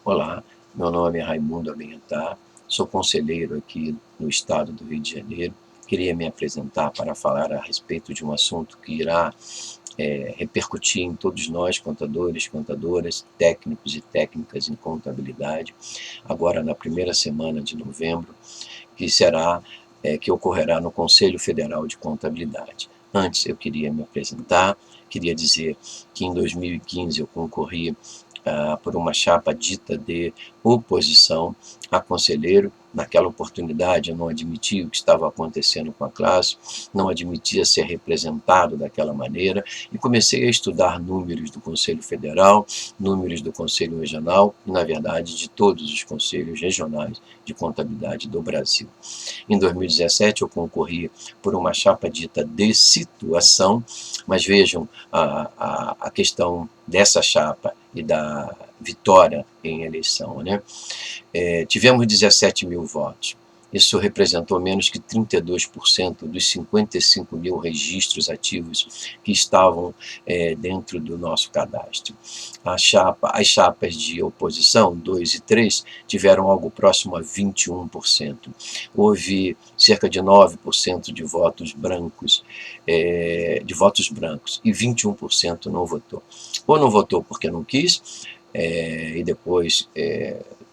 Olá, meu nome é Raimundo Abenhetá, sou conselheiro aqui no estado do Rio de Janeiro. Queria me apresentar para falar a respeito de um assunto que irá repercutir em todos nós, contadores, contadoras, técnicos e técnicas em contabilidade, agora na primeira semana de novembro, que ocorrerá no Conselho Federal de Contabilidade. Antes eu queria me apresentar, queria dizer que em 2015 eu concorri por uma chapa dita de oposição a conselheiro. Naquela oportunidade eu não admitia o que estava acontecendo com a classe, não admitia ser representado daquela maneira e comecei a estudar números do Conselho Federal, números do Conselho Regional e, na verdade, de todos os conselhos regionais de contabilidade do Brasil. Em 2017 eu concorri por uma chapa dita de situação, mas vejam a questão dessa chapa e da vitória em eleição, né? Tivemos 17 mil votos. Isso representou menos que 32% dos 55 mil registros ativos que estavam dentro do nosso cadastro. As chapas de oposição, 2 e 3, tiveram algo próximo a 21%. Houve cerca de 9% de votos brancos, e 21% não votou. Ou não votou porque não quis, e depois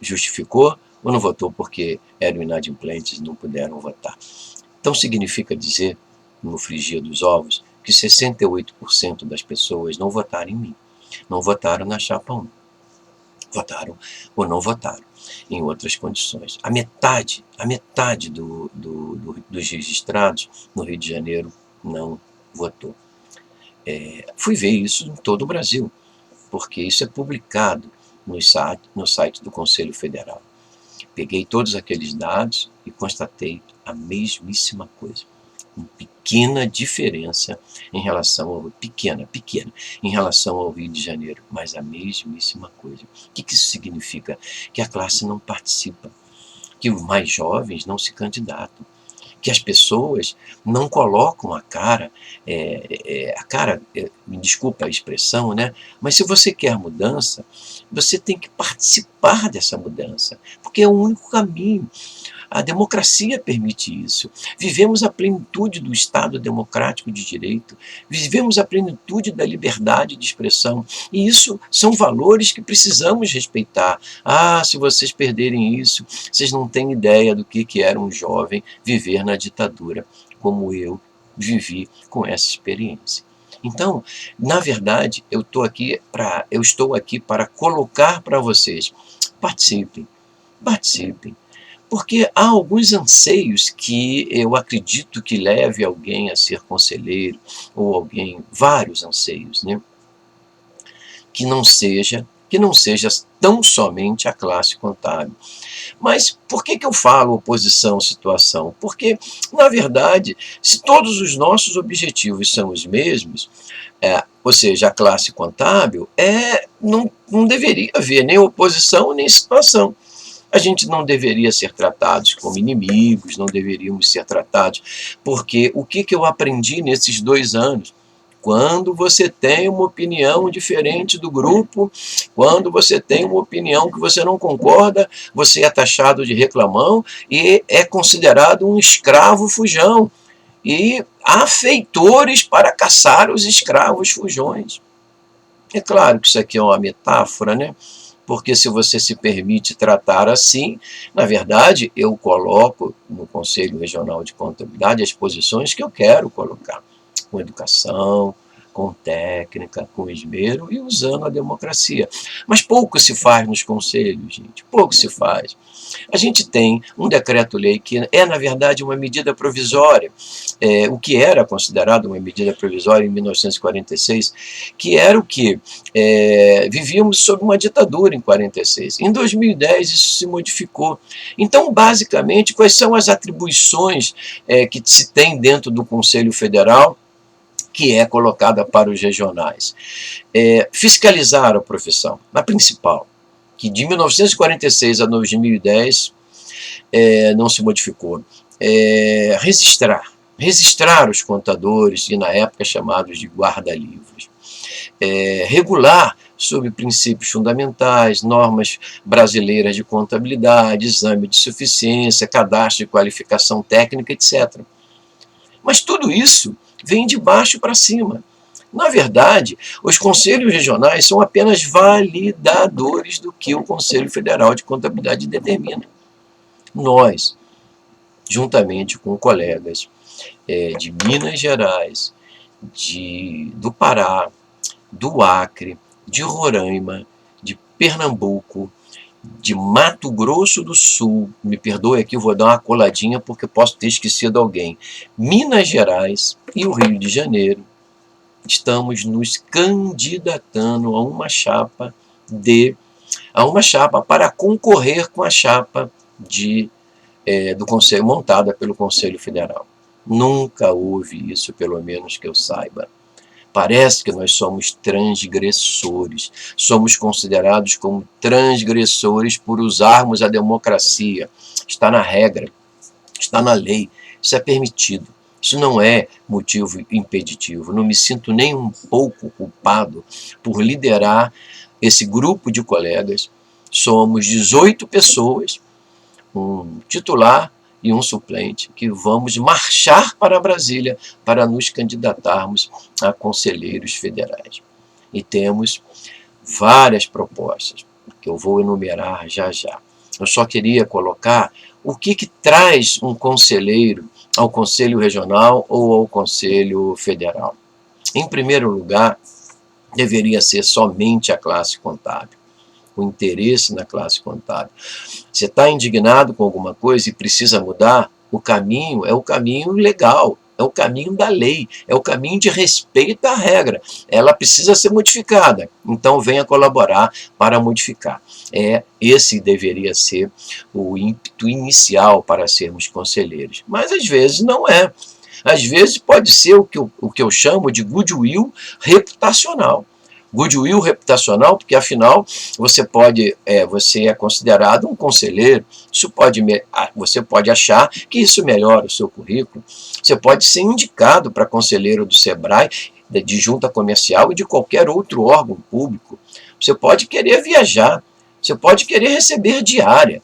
justificou, ou não votou porque eram inadimplentes e não puderam votar. Então significa dizer, no frigir dos ovos, que 68% das pessoas não votaram em mim, não votaram na chapa 1. Votaram ou não votaram em outras condições. A metade dos registrados no Rio de Janeiro não votou. Fui ver isso em todo o Brasil, porque isso é publicado no site do Conselho Federal. Peguei todos aqueles dados e constatei a mesmíssima coisa. Uma pequena diferença em relação ao... Pequena, em relação ao Rio de Janeiro, mas a mesmíssima coisa. O que isso significa? Que a classe não participa, que os mais jovens não se candidatam, que as pessoas não colocam a cara, me desculpa a expressão, né? Mas se você quer mudança, você tem que participar dessa mudança, porque é o único caminho. A democracia permite isso. Vivemos a plenitude do Estado democrático de direito, vivemos a plenitude da liberdade de expressão, e isso são valores que precisamos respeitar. Se vocês perderem isso, vocês não têm ideia do que era um jovem viver na ditadura, como eu vivi com essa experiência. Então, na verdade, eu estou aqui para colocar para vocês: participem, porque há alguns anseios que eu acredito que leve alguém a ser conselheiro, ou vários anseios, né? Que não seja tão somente a classe contábil. Mas por que eu falo oposição, situação? Porque, na verdade, se todos os nossos objetivos são os mesmos, ou seja, a classe contábil, não deveria haver nem oposição nem situação. A gente não deveria ser tratados como inimigos, não deveríamos ser tratados, porque o que eu aprendi nesses 2 anos? Quando você tem uma opinião diferente do grupo, quando você tem uma opinião que você não concorda, você é taxado de reclamão e é considerado um escravo fujão. E há feitores para caçar os escravos fujões. É claro que isso aqui é uma metáfora, né? Porque se você se permite tratar assim, na verdade, eu coloco no Conselho Regional de Contabilidade as posições que eu quero colocar, com educação, com técnica, com esmero e usando a democracia. Mas pouco se faz nos conselhos, gente, pouco se faz. A gente tem um decreto-lei que na verdade, uma medida provisória, o que era considerado uma medida provisória em 1946, que era o que? Vivíamos sob uma ditadura em 46. Em 2010, isso se modificou. Então, basicamente, quais são as atribuições que se tem dentro do Conselho Federal, que é colocada para os regionais? Fiscalizar a profissão, a principal, que de 1946 a 2010 não se modificou. Registrar os contadores, e na época chamados de guarda-livros. Regular sobre princípios fundamentais, normas brasileiras de contabilidade, exame de suficiência, cadastro de qualificação técnica, etc. Mas tudo isso vem de baixo para cima. Na verdade, os conselhos regionais são apenas validadores do que o Conselho Federal de Contabilidade determina. Nós, juntamente com colegas de Minas Gerais, do Pará, do Acre, de Roraima, de Pernambuco, de Mato Grosso do Sul, me perdoe aqui, vou dar uma coladinha porque posso ter esquecido alguém, Minas Gerais e o Rio de Janeiro, estamos nos candidatando a uma chapa para concorrer com a chapa do Conselho, montada pelo Conselho Federal. Nunca houve isso, pelo menos que eu saiba. Parece que nós somos transgressores, somos considerados como transgressores por usarmos a democracia. Está na regra, está na lei, isso é permitido. Isso não é motivo impeditivo. Não me sinto nem um pouco culpado por liderar esse grupo de colegas. Somos 18 pessoas, um titular e um suplente, que vamos marchar para Brasília para nos candidatarmos a conselheiros federais. E temos várias propostas, que eu vou enumerar já já. Eu só queria colocar o que traz um conselheiro ao Conselho Regional ou ao Conselho Federal. Em primeiro lugar, deveria ser somente a classe contábil, o interesse na classe contábil. Você está indignado com alguma coisa e precisa mudar, o caminho é o caminho legal, é o caminho da lei, é o caminho de respeito à regra. Ela precisa ser modificada, então venha colaborar para modificar. Esse deveria ser o ímpeto inicial para sermos conselheiros, mas às vezes não é. Às vezes pode ser o que eu chamo de goodwill reputacional. Goodwill reputacional, porque afinal você é considerado um conselheiro, você pode achar que isso melhora o seu currículo, você pode ser indicado para conselheiro do SEBRAE, de junta comercial e de qualquer outro órgão público, você pode querer viajar, você pode querer receber diária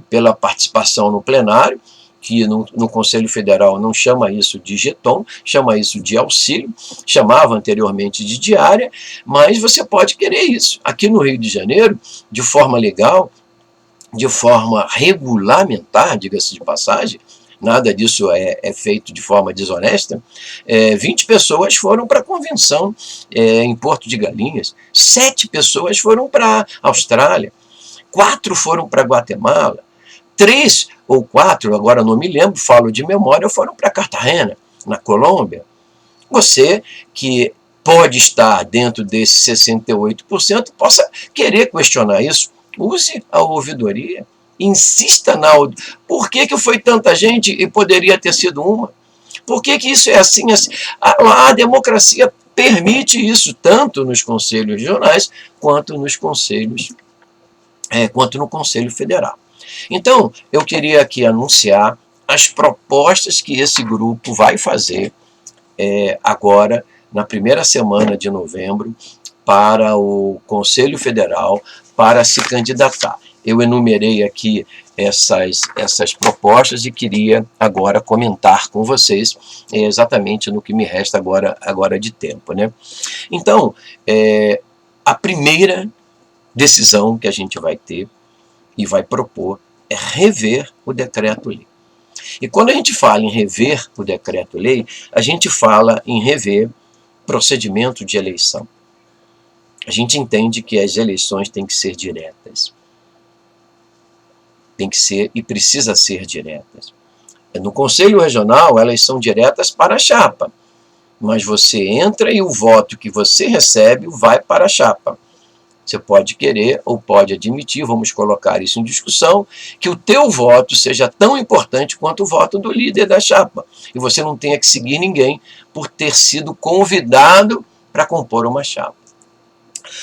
pela participação no plenário, que no Conselho Federal não chama isso de jeton, chama isso de auxílio, chamava anteriormente de diária, mas você pode querer isso. Aqui no Rio de Janeiro, de forma legal, de forma regulamentar, diga-se de passagem, nada disso é feito de forma desonesta, 20 pessoas foram para a convenção em Porto de Galinhas, 7 pessoas foram para a Austrália, 4 foram para Guatemala, 3 ou 4, agora não me lembro, falo de memória, foram para Cartagena, na Colômbia. Você que pode estar dentro desses 68%, possa querer questionar isso, use a ouvidoria, insista na ouvidoria. Por que foi tanta gente e poderia ter sido uma? Por que isso é assim? A democracia permite isso, tanto nos conselhos regionais, quanto no Conselho Federal. Então, eu queria aqui anunciar as propostas que esse grupo vai fazer agora, na primeira semana de novembro, para o Conselho Federal, para se candidatar. Eu enumerei aqui essas propostas e queria agora comentar com vocês exatamente no que me resta agora de tempo, né? Então, a primeira decisão que a gente vai ter e vai propor é rever o decreto-lei. E quando a gente fala em rever o decreto-lei, a gente fala em rever procedimento de eleição. A gente entende que as eleições têm que ser diretas. Tem que ser e precisa ser diretas. No Conselho Regional, elas são diretas para a chapa, mas você entra e o voto que você recebe vai para a chapa. Você pode querer ou pode admitir, vamos colocar isso em discussão, que o teu voto seja tão importante quanto o voto do líder da chapa. E você não tenha que seguir ninguém por ter sido convidado para compor uma chapa.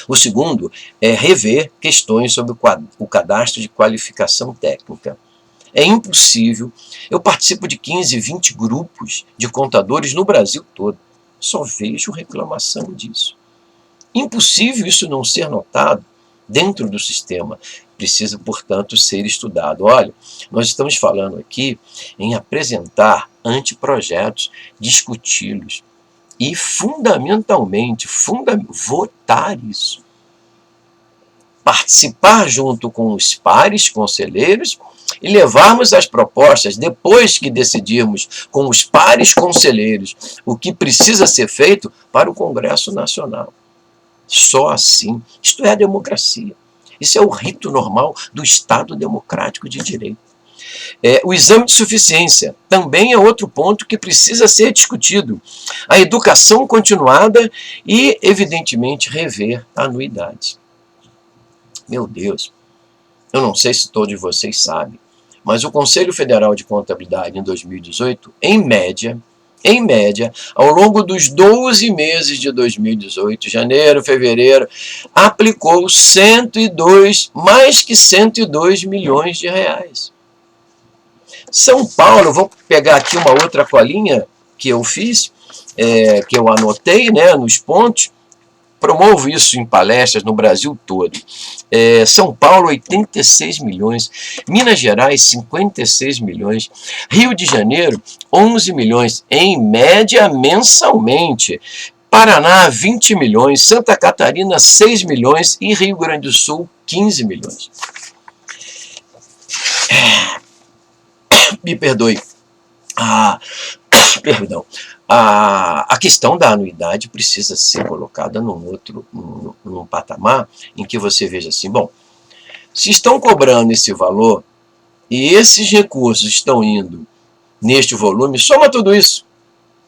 O segundo é rever questões sobre o cadastro de qualificação técnica. É impossível. Eu participo de 15, 20 grupos de contadores no Brasil todo. Só vejo reclamação disso. Impossível isso não ser notado dentro do sistema. Precisa, portanto, ser estudado. Olha, nós estamos falando aqui em apresentar anteprojetos, discuti-los e, fundamentalmente, votar isso. Participar junto com os pares conselheiros e levarmos as propostas, depois que decidirmos com os pares conselheiros o que precisa ser feito, para o Congresso Nacional. Só assim. Isto é a democracia. Isso é o rito normal do Estado democrático de direito. O exame de suficiência também é outro ponto que precisa ser discutido. A educação continuada e, evidentemente, rever a anuidade. Meu Deus, eu não sei se todos vocês sabem, mas o Conselho Federal de Contabilidade, em 2018, em média, ao longo dos 12 meses de 2018, janeiro, fevereiro, aplicou mais que 102 milhões de reais. São Paulo, vou pegar aqui uma outra colinha que eu fiz, que eu anotei, né, nos pontos, promovo isso em palestras no Brasil todo. São Paulo, 86 milhões. Minas Gerais, 56 milhões. Rio de Janeiro, 11 milhões, em média mensalmente. Paraná, 20 milhões. Santa Catarina, 6 milhões. E Rio Grande do Sul, 15 milhões. Me perdoe. Perdão. A questão da anuidade precisa ser colocada num patamar em que você veja assim, bom, se estão cobrando esse valor e esses recursos estão indo neste volume, soma tudo isso.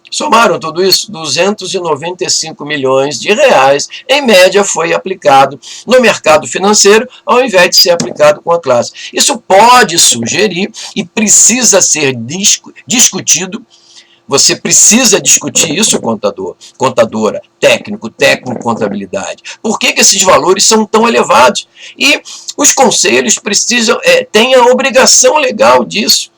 Somaram tudo isso, 295 milhões de reais, em média, foi aplicado no mercado financeiro, ao invés de ser aplicado com a classe. Isso pode sugerir e precisa ser discutido. Você precisa discutir isso, contador, contadora, técnico, contabilidade. Por que esses valores são tão elevados? E os conselhos precisam, têm a obrigação legal disso.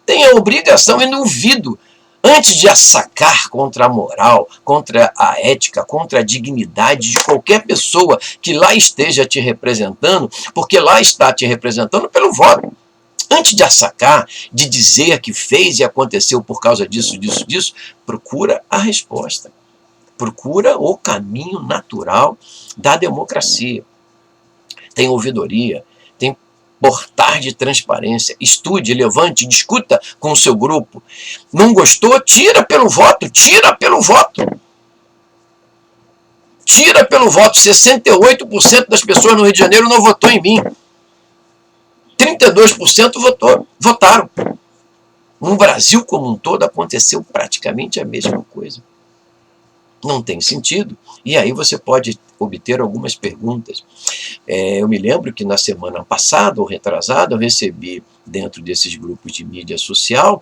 Tem a obrigação, e duvido, antes de assacar contra a moral, contra a ética, contra a dignidade de qualquer pessoa que lá esteja te representando, porque lá está te representando pelo voto. Antes de assacar, de dizer que fez e aconteceu por causa disso, procura a resposta. Procura o caminho natural da democracia. Tem ouvidoria, tem portal de transparência. Estude, levante, discuta com o seu grupo. Não gostou? Tira pelo voto, tira pelo voto. Tira pelo voto. 68% das pessoas no Rio de Janeiro não votou em mim. 32% votaram. No Brasil como um todo aconteceu praticamente a mesma coisa. Não tem sentido. E aí você pode obter algumas perguntas. Eu me lembro que na semana passada, ou retrasada, eu recebi dentro desses grupos de mídia social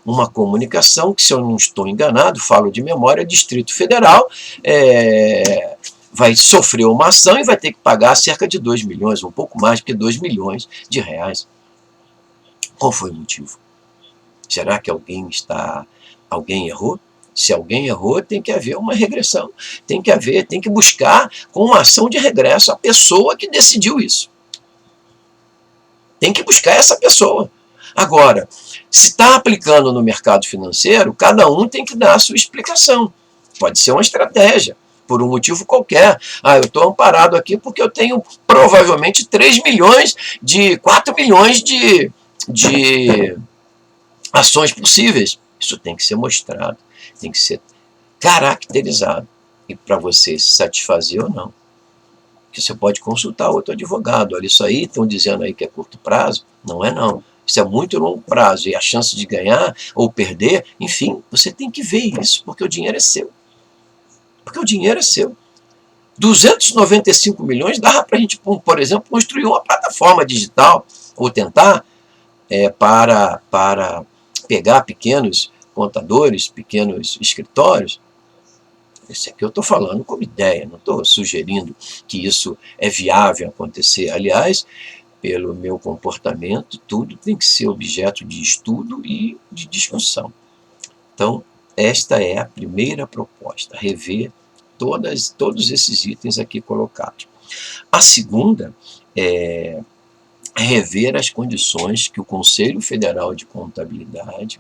uma comunicação que, se eu não estou enganado, falo de memória, Distrito Federal vai sofrer uma ação e vai ter que pagar cerca de 2 milhões, um pouco mais que 2 milhões de reais. Qual foi o motivo? Será que alguém errou? Se alguém errou, tem que haver uma regressão. Tem que buscar com uma ação de regresso a pessoa que decidiu isso. Tem que buscar essa pessoa. Agora, se está aplicando no mercado financeiro, cada um tem que dar a sua explicação. Pode ser uma estratégia, por um motivo qualquer. Eu estou amparado aqui porque eu tenho provavelmente 4 milhões de ações possíveis. Isso tem que ser mostrado, tem que ser caracterizado. E para você se satisfazer ou não. Porque você pode consultar outro advogado. Olha, isso aí, estão dizendo aí que é curto prazo. Não é não. Isso é muito longo prazo. E a chance de ganhar ou perder, enfim, você tem que ver isso, porque o dinheiro é seu. Porque o dinheiro é seu. 295 milhões dava para a gente, por exemplo, construir uma plataforma digital, ou tentar, para pegar pequenos contadores, pequenos escritórios. Isso aqui eu estou falando como ideia, não estou sugerindo que isso é viável acontecer. Aliás, pelo meu comportamento, tudo tem que ser objeto de estudo e de discussão. Então, esta é a primeira proposta, rever todos esses itens aqui colocados. A segunda é rever as condições que o Conselho Federal de Contabilidade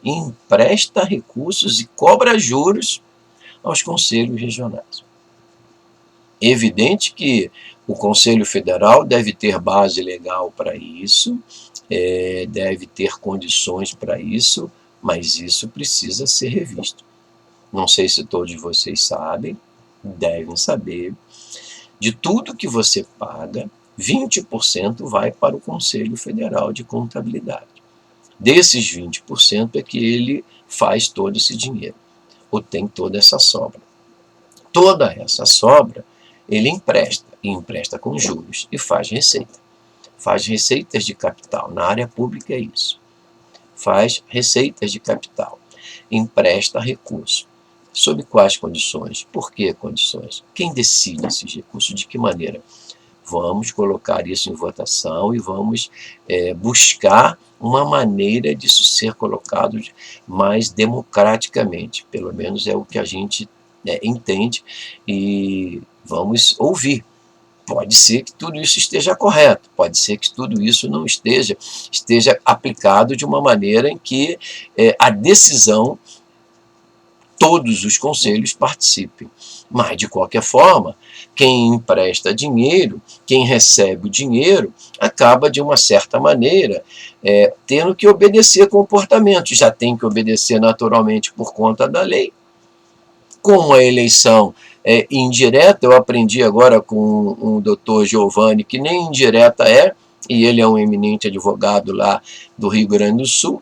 empresta recursos e cobra juros aos conselhos regionais. Evidente que o Conselho Federal deve ter base legal para isso, deve ter condições para isso, mas isso precisa ser revisto. Não sei se todos vocês sabem, devem saber, de tudo que você paga, 20% vai para o Conselho Federal de Contabilidade. Desses 20% é que ele faz todo esse dinheiro, ou tem toda essa sobra. Toda essa sobra ele empresta, e empresta com juros, e faz receita. Faz receitas de capital, na área pública é isso. Faz receitas de capital, empresta recursos. Sob quais condições? Por que condições? Quem decide esses recursos? De que maneira? Vamos colocar isso em votação e vamos buscar uma maneira disso ser colocado mais democraticamente. Pelo menos é o que a gente entende e vamos ouvir. Pode ser que tudo isso esteja correto, pode ser que tudo isso não esteja aplicado de uma maneira em que a decisão todos os conselhos participem. Mas, de qualquer forma, quem empresta dinheiro, quem recebe o dinheiro, acaba, de uma certa maneira, tendo que obedecer comportamentos. Já tem que obedecer naturalmente por conta da lei. Com a eleição indireta, eu aprendi agora com um doutor Giovanni, que nem indireta e ele é um eminente advogado lá do Rio Grande do Sul.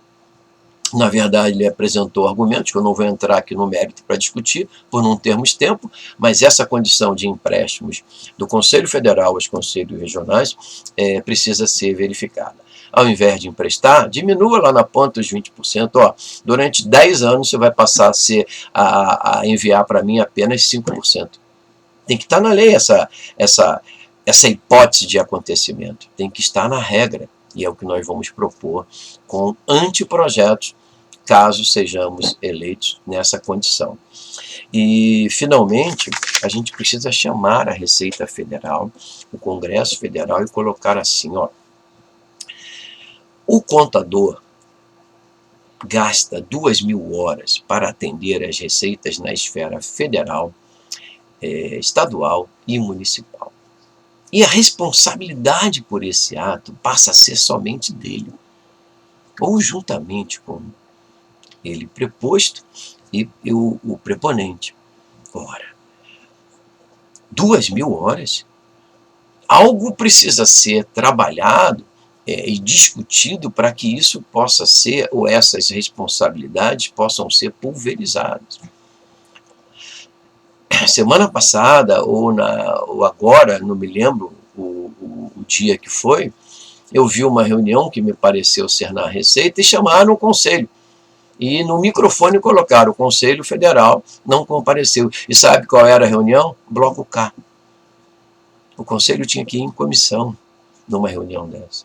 Na verdade, ele apresentou argumentos, que eu não vou entrar aqui no mérito para discutir, por não termos tempo, mas essa condição de empréstimos do Conselho Federal aos conselhos regionais precisa ser verificada. Ao invés de emprestar, diminua lá na ponta os 20%. Durante 10 anos você vai passar a enviar para mim apenas 5%. Tem que estar na lei essa hipótese de acontecimento. Tem que estar na regra. E é o que nós vamos propor com anteprojetos, caso sejamos eleitos nessa condição. E, finalmente, a gente precisa chamar a Receita Federal, o Congresso Federal, e colocar assim, o contador gasta 2.000 horas para atender as receitas na esfera federal, estadual e municipal. E a responsabilidade por esse ato passa a ser somente dele, ou juntamente com ele preposto e o preponente. Ora, 2.000 horas? Algo precisa ser trabalhado e discutido para que isso possa ser, ou essas responsabilidades possam ser pulverizadas. Semana passada, ou agora, não me lembro o dia que foi, eu vi uma reunião que me pareceu ser na Receita e chamaram o Conselho. E no microfone colocaram: o Conselho Federal não compareceu. E sabe qual era a reunião? Bloco K. O Conselho tinha que ir em comissão numa reunião dessa,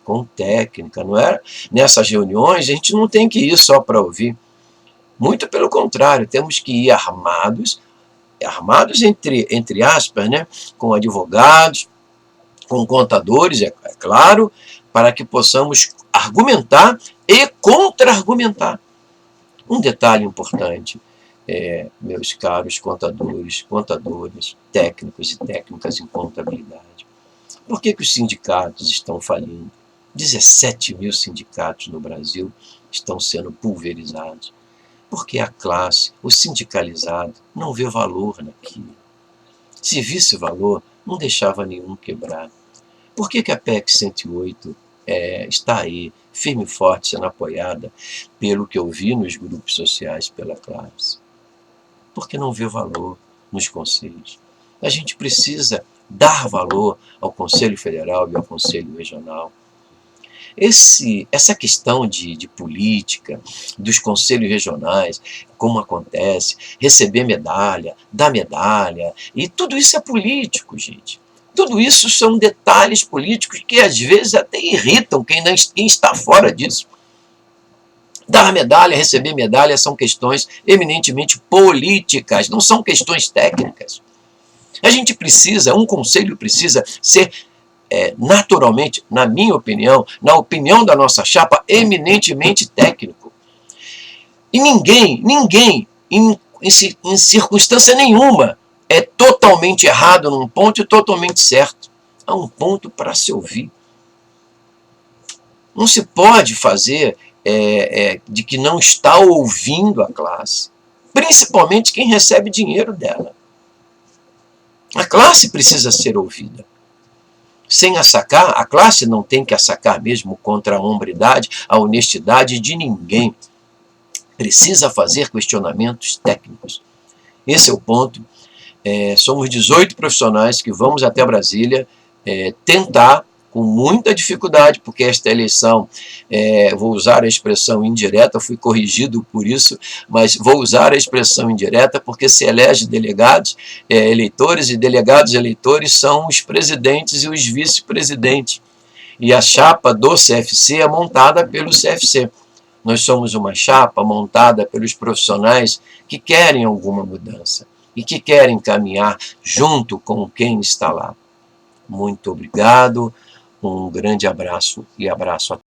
com técnica, não é? Nessas reuniões a gente não tem que ir só para ouvir. Muito pelo contrário, temos que ir armados entre aspas, com advogados, com contadores, é claro, para que possamos argumentar e contra-argumentar. Um detalhe importante, meus caros contadoras, técnicos e técnicas em contabilidade. Por que os sindicatos estão falindo? 17.000 sindicatos no Brasil estão sendo pulverizados. Porque a classe, o sindicalizado, não vê valor naquilo. Se visse valor, não deixava nenhum quebrar. Por que a PEC 108 está aí, firme e forte, sendo apoiada, pelo que eu vi nos grupos sociais, pela classe? Porque não vê valor nos conselhos. A gente precisa dar valor ao Conselho Federal e ao Conselho Regional. Essa questão de política, dos conselhos regionais, como acontece, receber medalha, dar medalha, e tudo isso é político, gente. Tudo isso são detalhes políticos que às vezes até irritam quem está fora disso. Dar medalha, receber medalha são questões eminentemente políticas, não são questões técnicas. A gente precisa, um conselho precisa ser naturalmente, na minha opinião, na opinião da nossa chapa, eminentemente técnico. E ninguém, em circunstância nenhuma, é totalmente errado num ponto e totalmente certo. Há um ponto para se ouvir. Não se pode fazer de que não está ouvindo a classe, principalmente quem recebe dinheiro dela. A classe precisa ser ouvida. Sem assacar, a classe não tem que assacar mesmo contra a hombridade, a honestidade de ninguém. Precisa fazer questionamentos técnicos. Esse é o ponto. Somos 18 profissionais que vamos até Brasília tentar, com muita dificuldade, porque esta eleição, vou usar a expressão indireta, fui corrigido por isso, mas vou usar a expressão indireta porque se elege delegados, eleitores, e delegados eleitores são os presidentes e os vice-presidentes. E a chapa do CFC é montada pelo CFC. Nós somos uma chapa montada pelos profissionais que querem alguma mudança e que querem caminhar junto com quem está lá. Muito obrigado, um grande abraço e abraço a todos.